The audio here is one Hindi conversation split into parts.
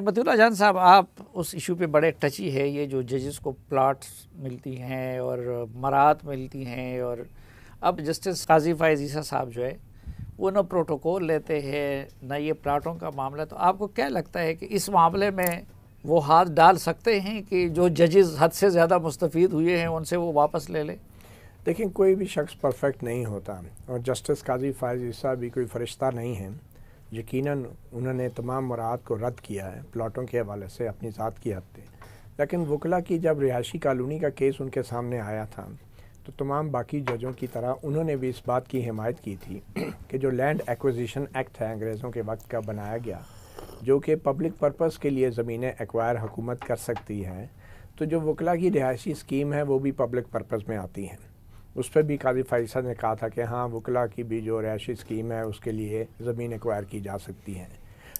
बतूला जान साहब, आप उस इशू पे बड़े टची है, ये जो जजेस को प्लाट्स मिलती हैं और मराहत मिलती हैं, और अब जस्टिस काजी फ़ाइज़ ईसा साहब जो है वो ना प्रोटोकॉल लेते हैं ना ये प्लाटों का मामला। तो आपको क्या लगता है कि इस मामले में वो हाथ डाल सकते हैं कि जो जजेस हद से ज़्यादा मुस्तफ़ीद हुए हैं उनसे वो वापस ले लें? देखिए, कोई भी शख्स परफेक्ट नहीं होता और जस्टिस काजी फ़ाइज़ ईसा भी कोई फ़रिश्ता नहीं है। यकीनन उन्होंने तमाम मुराद को रद्द किया है प्लाटों के हवाले से अपनी ज़ात की हद से। लेकिन वकला की जब रिहायशी कॉलोनी का केस उनके सामने आया था तो तमाम बाकी जजों की तरह उन्होंने भी इस बात की हिमायत की थी कि जो लैंड एक्विजिशन एक्ट है अंग्रेज़ों के वक्त का बनाया गया, जो कि पब्लिक पर्पज़ के लिए ज़मीनें एक्वायर हुकूमत कर सकती है, तो जो वकला की रिहायशी स्कीम है वो भी पब्लिक पर्पज़ में आती हैं। उस पर भी काजी फ़ाइज़ ने कहा था कि हाँ, वकला की भी जो रिहायशी स्कीम है उसके लिए ज़मीन एक्वायर की जा सकती है।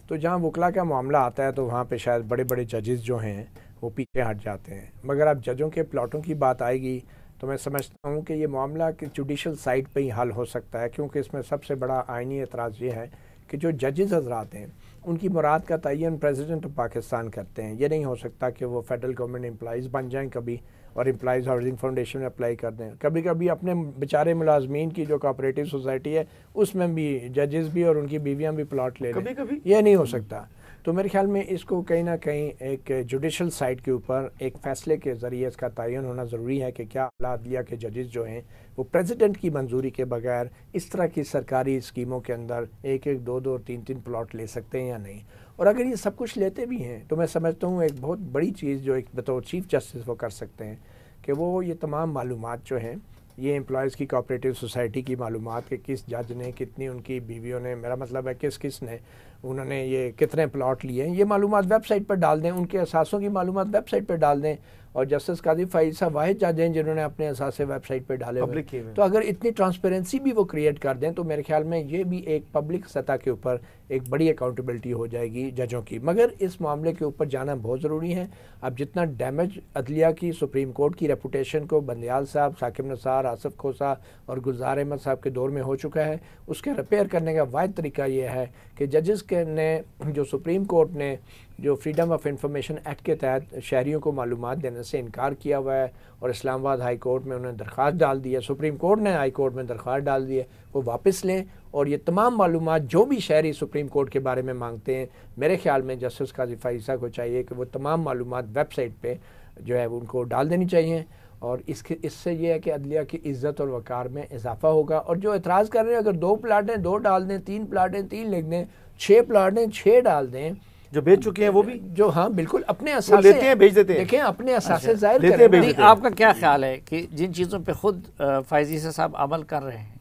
तो जहाँ वकला का मामला आता है तो वहाँ पे शायद बड़े बड़े जजेस जो हैं वो पीछे हट जाते हैं। मगर अब जजों के प्लाटों की बात आएगी तो मैं समझता हूँ कि ये मामला कि जुडिशल साइड पे ही हल हो सकता है, क्योंकि इसमें सबसे बड़ा आइनी एतराज़ ये है कि जो जजेस हजरात हैं उनकी मुराद का तयन प्रेसिडेंट ऑफ पाकिस्तान करते हैं। ये नहीं हो सकता कि वो फेडरल गवर्नमेंट एम्प्लॉइज़ बन जाएं कभी और एम्प्लॉइज़ हाउसिंग फाउंडेशन में अप्लाई कर दें। कभी कभी अपने बेचारे मुलाजमीन की जो कोऑपरेटिव सोसाइटी है उसमें भी जजेस भी और उनकी बीवियाँ भी प्लॉट ले लें, कभी कभी ये नहीं हो सकता। तो मेरे ख्याल में इसको कहीं ना कहीं एक जुडिशल साइड के ऊपर एक फ़ैसले के ज़रिए इसका तयन होना ज़रूरी है कि क्या आला अदलिया के जजेस जो हैं वो प्रेसिडेंट की मंजूरी के बगैर इस तरह की सरकारी स्कीमों के अंदर एक एक दो दो तीन तीन प्लॉट ले सकते हैं या नहीं। और अगर ये सब कुछ लेते भी हैं तो मैं समझता हूँ एक बहुत बड़ी चीज़ जो एक बतौर चीफ जस्टिस वो कर सकते हैं कि वो ये तमाम मालूमात जो हैं, ये एम्प्लॉयज़ की कोऑपरेटिव सोसाइटी की मालूमात कि किस जज ने, कितनी उनकी बीवियों ने, मेरा मतलब है किस किस ने उन्होंने ये कितने प्लॉट लिए हैं, ये मालूमात वेबसाइट पर डाल दें, उनके असासों की मालूमात वेबसाइट पर डाल दें। और जस्टिस काजी फ़ाइज़ साहब वाहिद जज हैं जिन्होंने अपने असासे वेबसाइट पर डाले हुए। तो अगर इतनी ट्रांसपेरेंसी भी वो क्रिएट कर दें तो मेरे ख्याल में ये भी एक पब्लिक सतह के ऊपर एक बड़ी अकाउंटेबिलिटी हो जाएगी जजों की। मगर इस मामले के ऊपर जाना बहुत ज़रूरी है। अब जितना डैमेज अदलिया की सुप्रीम कोर्ट की रेपुटेशन को बंदयाल साहब, साकिब निसार, आसिफ खोसा और गुलजार अहमद साहब के दौर में हो चुका है, उसके रिपेयर करने का वाहिद तरीका ये है कि जजेस के ने जो सुप्रीम कोर्ट ने जो फ्रीडम ऑफ इंफॉर्मेशन एक्ट के तहत शहरियों को मालूमात देने से इनकार किया हुआ है और इस्लामाबाद हाई कोर्ट में उन्होंने दरख्वास्त डाल दी है, सुप्रीम कोर्ट ने हाई कोर्ट में दरख्वास्त डाल दी है, वो वापस लें और ये तमाम मालूमात जो भी शहरी सुप्रीम कोर्ट के बारे में मांगते हैं, मेरे ख्याल में जस्टिस काजी फ़ाइज़ को चाहिए कि वो तमाम मालूमात वेबसाइट पे जो है उनको डाल देनी चाहिए। और इससे ये है कि अदलिया की इज़्ज़त और वक़ार में इजाफा होगा। और जो एतराज़ कर रहे हैं, अगर 2 प्लाट हैं 2 डाल दें, 3 प्लाट हैं 3 लिख दें, 6 प्लाट हैं 6 डाल दें, जो बेच चुके हैं वो भी, जो हाँ बिल्कुल अपने असासे लेते हैं, बेच देते हैं। देखें अपने असासे ज़ाहिर लेते करें। हैं। आपका क्या ख्याल है कि जिन चीज़ों पे खुद फ़ाइज़ ईसा साहब अमल कर रहे हैं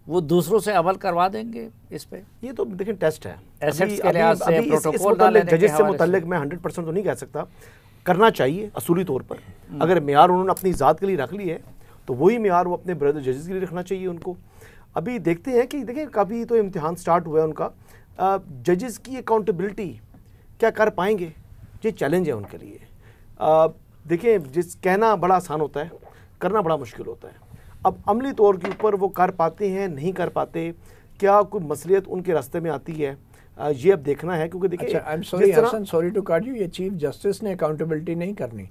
वो दूसरों से अमल करवा देंगे इस पे? ये तो देखिए टेस्ट है, एसेट्स के लिहाज से प्रोटोकॉल डालने के जजेस से मुतल्लिक मैं 100% तो नहीं कह सकता, करना चाहिए असूली तौर पर। अगर मेयार उन्होंने अपनी ज़ात के लिए रख ली है तो वही मेयार वो अपने ब्रदर जजेस के लिए रखना चाहिए उनको। अभी देखते हैं कि देखिए काफ़ी तो इम्तिहान स्टार्ट हुआ है उनका, जजेस की अकाउंटेबिलिटी क्या कर पाएंगे, ये चैलेंज है उनके लिए। देखिए जिस कहना बड़ा आसान होता है, करना बड़ा मुश्किल होता है। अब अमली तौर के ऊपर वो कर पाते हैं नहीं कर पाते, क्या कोई मसलियत उनके रास्ते में आती है, ये अब देखना है। क्योंकि देखिए I am sorry Hasan, sorry to cut you, ये चीफ जस्टिस ने अकाउंटेबिलिटी नहीं करनी,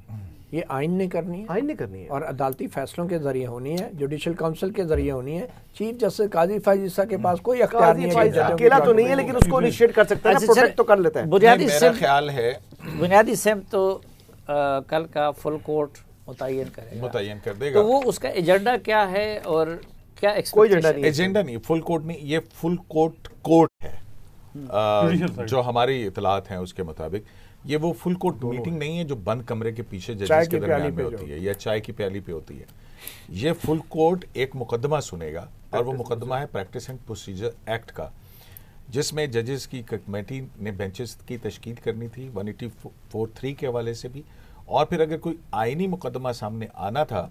ये आइन ने करनी है, आइन ने करनी है और अदालती फैसलों के जरिए होनी है, जुडिशल काउंसिल के जरिए होनी है। चीफ जस्टिस काजी फ़ाइज़ ईसा के पास कोई अख्तियार नहीं है, अकेला तो नहीं है लेकिन उसको इनिशिएट कर सकता है, प्रोटेक्ट तो कर लेता है। बुनियादी ख्याल है बुनियादी सिमत तो कल का फुल कोर्ट मुतय्यन कर देगा। तो वो उसका एजेंडा क्या है और क्या कोई एजेंडा नहीं, फुल कोर्ट नहीं, ये फुल कोर्ट है। जो हमारी इतलात हैं उसके मुताबिक ये वो फुल कोर्ट मीटिंग नहीं है जो बंद कमरे के पीछे जजेस के दरमियान में होती है या चाय की प्याली पे होती है। ये फुल कोर्ट एक मुकदमा सुनेगा और वो मुकदमा है प्रैक्टिस एंड प्रोसीजर एक्ट का, जिसमें जजेस की कमेटी ने बेंचेस की तश्कील करनी थी 184(3) के हवाले से भी। और फिर अगर कोई आइनी मुकदमा सामने आना था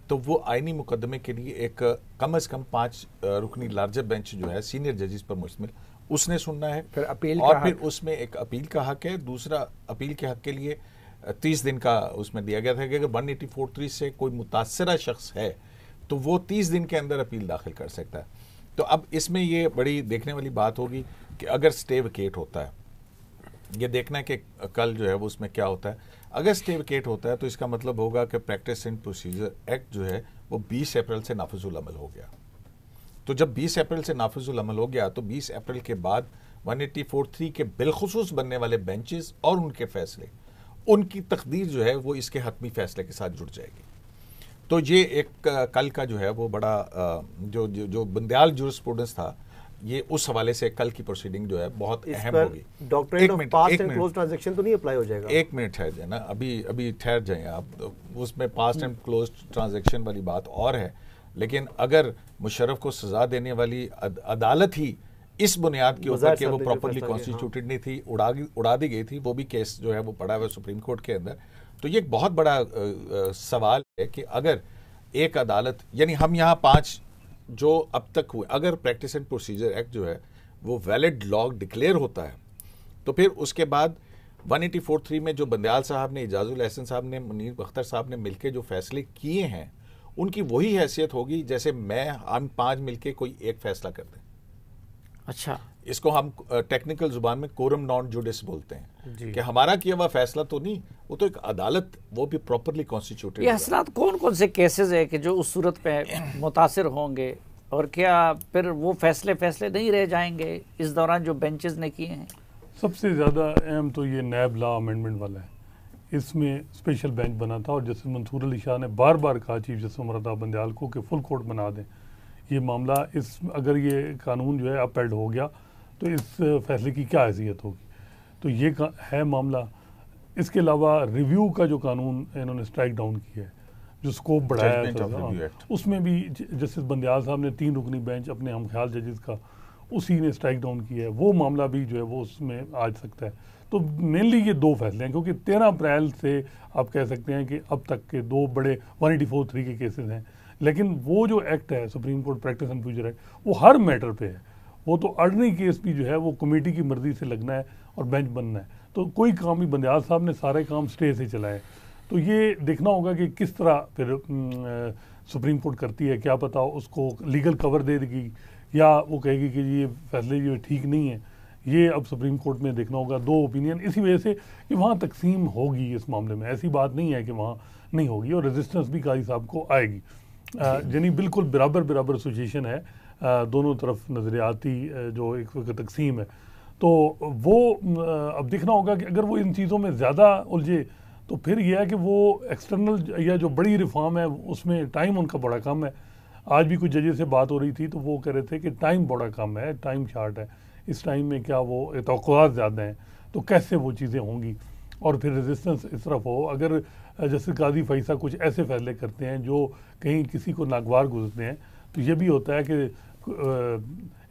तो वो आइनी मुकदमे के लिए एक कम से कम 5 रुकनी लार्जर बेंच जो है सीनियर जजेस पर मुश्तमिल, उसने सुनना है। फिर अपील और फिर उसमें एक अपील का हक है। दूसरा, अपील के हक के लिए 30 दिन का उसमें दिया गया था कि अगर 184(3) से कोई मुतासरा शख्स है तो वो 30 दिन के अंदर अपील दाखिल कर सकता है। तो अब इसमें ये बड़ी देखने वाली बात होगी कि अगर स्टे वेकेट होता है ये देखना है कि कल जो है वो उसमें क्या होता है। अगर स्टे वेकेट होता है तो इसका मतलब होगा कि प्रैक्टिस एंड प्रोसीजर एक्ट जो है वो 20 अप्रैल से नाफिजुल अमल हो गया। तो जब 20 अप्रैल से नाफिजुल अमल हो गया तो 20 अप्रैल के बाद 184(3) के बिलखुसूस बनने वाले बेंचेस और उनके फैसले, उनकी तकदीर जो है वो इसके हतमी फैसले के साथ जुड़ जाएगी। तो ये एक कल का जो है वो बड़ा जो बंदयाल जूरिस्प्रूडेंस था, ये उस हवाले से कल की प्रोसीडिंग जो है बहुत अहम होगी। Doctrine of past and close transaction तो नहीं अप्लाई हो जाएगा? एक मिनट ठहर जाए ना, अभी ठहर जाए आप। उसमें पास्ट एंड क्लोज ट्रांजैक्शन वाली बात और है, लेकिन अगर मुशर्रफ को सजा देने वाली अदालत ही इस बुनियाद के ऊपर कि वो प्रॉपरली कॉन्स्टिट्यूटेड नहीं थी, उड़ा दी गई थी, वो भी केस जो है वो पड़ा हुआ है सुप्रीम कोर्ट के अंदर। तो ये एक बहुत बड़ा सवाल है कि अगर एक अदालत, यानी हम यहाँ 5 जो अब तक हुए, अगर प्रैक्टिस एंड प्रोसीजर एक्ट जो है वो वैलिड लॉ डिक्लेयर होता है तो फिर उसके बाद 184(3) में जो बंदयाल साहब ने, इजाजुल एहसन साहब ने, मुनीर अख्तर साहब ने मिलकर जो फैसले किए हैं उनकी वही हैसियत होगी जैसे हम 5 मिलके कोई एक फैसला करते हैं। अच्छा, इसको हम टेक्निकल जुबान में कोरम नॉन जुडिस बोलते हैं कि हमारा किया हुआ फैसला तो नहीं, वो तो एक अदालत, वो भी प्रॉपरली कॉन्स्टिट्यूटेड। ये हसनात कौन कौन से केसेस है कि जो उस सूरत पे मुतासिर होंगे, और क्या फिर वो फैसले नहीं रह जाएंगे इस दौरान जो बेंचेस ने किए हैं? सबसे ज़्यादा अहम तो ये नैब लॉ अमेंडमेंट वाला है। इसमें स्पेशल बेंच बना था और जस्टिस मंसूर अली शाह ने बार बार कहा चीफ जस्टिस उमर अता बंदयाल को कि फुल कोर्ट बना दें ये मामला। अगर ये कानून जो है अपहेल्ड हो गया तो इस फैसले की क्या हैसियत होगी, तो ये है मामला। इसके अलावा रिव्यू का जो कानून इन्होंने स्ट्राइक डाउन किया है, जो स्कोप बढ़ाया है, उसमें भी जस्टिस बंदयाल साहब ने 3 रुकनी बेंच अपने हम ख्याल जजेस का, उसी ने स्ट्राइक डाउन किया है। वो मामला भी जो है वो उसमें आ सकता है। तो मेनली ये 2 फैसले हैं, क्योंकि 13 अप्रैल से आप कह सकते हैं कि अब तक के 2 बड़े 184(3) के केसेस हैं। लेकिन वो जो एक्ट है supreme court practice and procedure act, वो हर मैटर पे है। वो तो ऑर्डिनरी केस भी जो है वो कमेटी की मर्जी से लगना है और बेंच बनना है। तो कोई काम ही बंदयाल साहब ने सारे काम स्टे से चलाए। तो ये देखना होगा कि किस तरह फिर सुप्रीम कोर्ट करती है। क्या पता उसको लीगल कवर दे देगी या वो कहेगी कि ये फैसले जो ठीक नहीं है। ये अब सुप्रीम कोर्ट में देखना होगा। 2 ओपिनियन इसी वजह से कि वहाँ तकसीम होगी इस मामले में, ऐसी बात नहीं है कि वहाँ नहीं होगी, और रेजिस्टेंस भी काजी साहब को आएगी। यानी बिल्कुल बराबर एसोसिएशन है, दोनों तरफ नज़रियाती जो एक तकसीम है। तो वो अब देखना होगा कि अगर वो इन चीज़ों में ज़्यादा उलझे तो फिर यह है कि वो एक्सटर्नल या जो बड़ी रिफॉर्म है उसमें टाइम उनका बड़ा कम है। आज भी कुछ जजेस से बात हो रही थी तो वो कह रहे थे कि टाइम बड़ा कम है, टाइम शार्ट है। इस टाइम में क्या वो तवक्कुआत ज़्यादा हैं, तो कैसे वो चीज़ें होंगी, और फिर रेजिस्टेंस इस तरफ हो। अगर जैसे काजी फैसा कुछ ऐसे फैसले करते हैं जो कहीं किसी को नागवार गुजरते हैं, तो ये भी होता है कि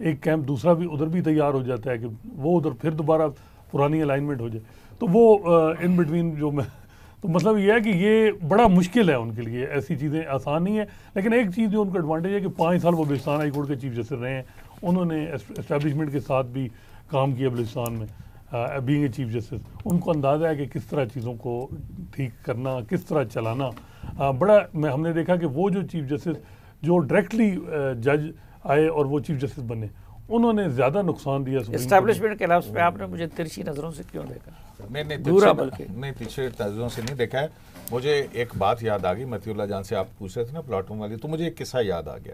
एक कैंप दूसरा भी उधर भी तैयार हो जाता है कि वो उधर फिर दोबारा पुरानी अलाइनमेंट हो जाए। तो वो इन बिटवीन जो मैं, तो मतलब ये है कि ये बड़ा मुश्किल है उनके लिए, ऐसी चीज़ें आसान नहीं है। लेकिन एक चीज़ जो उनका एडवांटेज है कि 5 साल वो बलूचिस्तान हाई कोर्ट के चीफ जस्टिस रहे हैं, उन्होंने एस्टेब्लिशमेंट के साथ भी काम किया बलूचिस्तान में बीइंग ए चीफ जस्टिस। उनको अंदाज़ा है कि किस तरह चीज़ों को ठीक करना, किस तरह चलाना। हमने देखा कि वो जो चीफ जस्टिस जो डायरेक्टली जज आए और वो चीफ जस्टिस बने, उन्होंने ज़्यादा नुकसान दिया एस्टेब्लिशमेंट के लफ्ज़ पे। आपने मुझे तिरछी नज़रों से क्यों देखा? नहीं, तिरछी नज़रों से नहीं देखा है। मुझे एक बात याद आ गई, मतीउल्लाह जान से आप पूछ रहे थे ना प्लाटून वाली, तो मुझे एक किस्सा याद आ गया।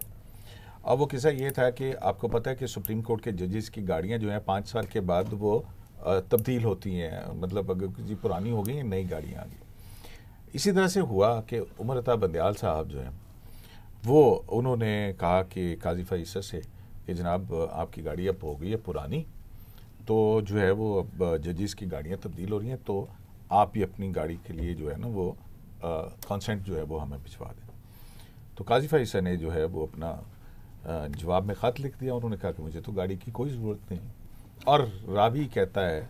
अब वो किस्सा ये था कि आपको पता है कि सुप्रीम कोर्ट के जजेस की गाड़ियाँ जो हैं 5 साल के बाद वो तब्दील होती हैं, मतलब अगर किसी पुरानी हो गई नई गाड़ियाँ आ गई। इसी तरह से हुआ कि उमर अता बंदयाल साहब जो हैं वो उन्होंने कहा कि काजी फैसल से कि जनाब आपकी गाड़ी अब हो गई है पुरानी, तो जो है वो अब जजेस की गाड़ियाँ तब्दील हो रही हैं, तो आप ही अपनी गाड़ी के लिए जो है ना वो कंसेंट जो है वो हमें भिजवा दें। तो काजी फैसल ने जो है वो अपना जवाब में ख़त लिख दिया। उन्होंने कहा कि मुझे तो गाड़ी की कोई ज़रूरत नहीं। और रावी कहता है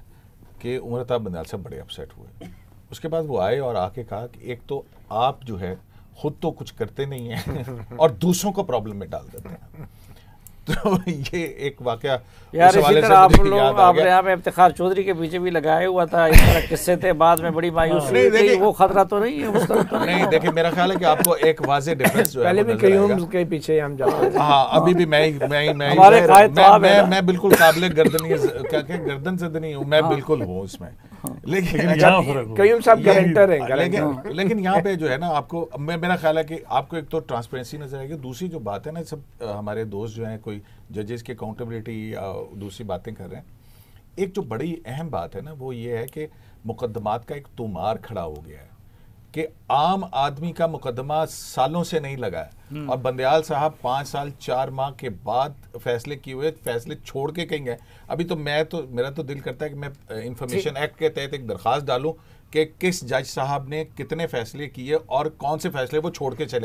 कि उमर अता बंदयाल साहब बड़े अपसेट हुए। उसके बाद वो आए और आके कहा कि एक तो आप जो है खुद तो कुछ करते नहीं हैं और दूसरों को प्रॉब्लम में डाल देते हैं। तो ये एक वाकया यार इसी तरह आप लोग आपने यहाँ पे इफ्तिखार चौधरी के पीछे भी लगाया हुआ था, इस तरह किस्से थे, बाद में बड़ी मायूसी हुई, वो खतरा तो नहीं है उस तरह तो नहीं। देखिए मेरा ख्याल है कि आपको एक वाज़ेह डिफरेंस जो है पहले भी कयूम के पीछे हम जाते हैं। हाँ अभी भी मैं बिल्कुल काबिल गर्दन से नहीं हूँ, मैं बिल्कुल हूँ उसमें, लेकिन कयूम साहब गारंटर हैं। लेकिन यहाँ पे जो है ना आपको मेरा ख्याल है कि आपको एक तो ट्रांसपेरेंसी नजर आएगी, दूसरी जो बात है ना, सब हमारे दोस्त जो हैं कोई जजेस की अकाउंटेबिलिटी या दूसरी बातें कर रहे हैं, एक जो बड़ी अहम बात है ना वो ये है कि मुकदमात का एक तोमार खड़ा हो गया है कि आम आदमी का मुकदमा सालों से नहीं लगा है और बंदयाल साहब 5 साल 4 माह के बाद फैसले किए हुए फैसले छोड़ के कहीं गए। अभी तो मेरा तो दिल करता है कि मैं इंफॉर्मेशन एक्ट के तहत एक दरख्वास्त डालूं कि किस जज साहब ने कितने फैसले किए और कौन से फैसले वो छोड़ के चले